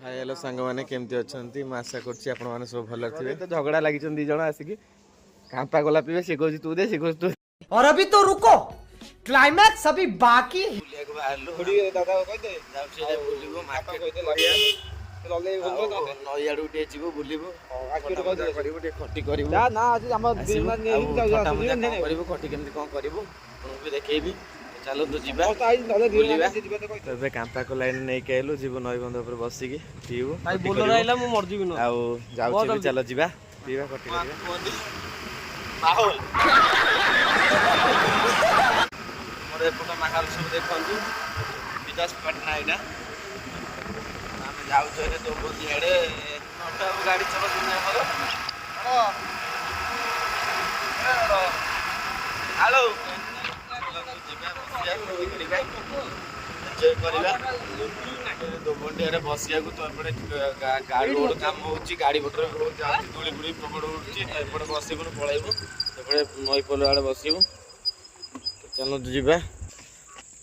Hi hello सांग मैंने केमती अच्छा आशा कर सब भल थे तो झगड़ा लगी दी जन आसिक कांपा गला पीवे सी कह तू दे सी कह तू और अभी तो रुको क्लाइमैक्स अभी बाकी देखी चलो तो जीवा कांपा को लाइन नहीं कहलु जीव नई बंध पर बसिकी पीबू चलो जीवा पीवा कटी माहौल मोर एपट माहौल सब देखु विकास पटना यहाँ आम जाऊे दो बंदी आड़े गाड़ी चलो हेलो दोबंडिया बसिया तो गाड़ी रोड काम हो गाड़ी मोटर धूली फुड़ी प्रबड़ उठे बसबू पलैबू सेपटे नई पोल आड़े बसबू चलो जीवा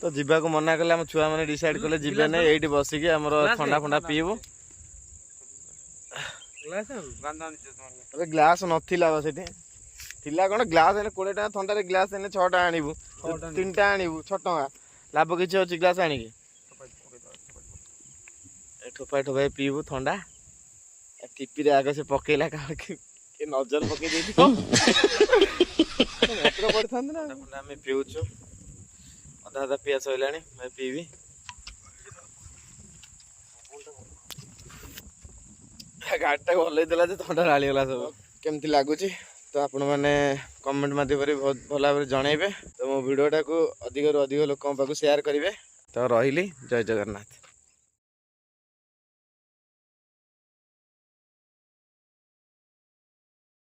तो जीवा को मना कले छुआ मैंने डिसाइड कले जीवा नहीं ये बसिकी ठंडा फंडा पीबू ग्लास नथिला से कौन ग्लास 20 टाँग थंडा ग्लास 6 टा आणबू 3 टा आणबू 6 टଙ୍କା लाभ किसी अच्छी ग्लास आणिकी ठोपा ठोपाई पीबू ठंडा टीपी आगे से पकेला नजर पकई आम पीऊचु अधा अधा पिया सैला मैं पीबी गाड़ी भल थंडा ढालीगला सब केमती लगुच तो आपण मैंने कमेंट माध्यम बहुत भल भाव जनइबे तो मो वीडियोटा को अधिक रू अधिक लोक पाक शेयर करेंगे तो रही जय जगन्नाथ।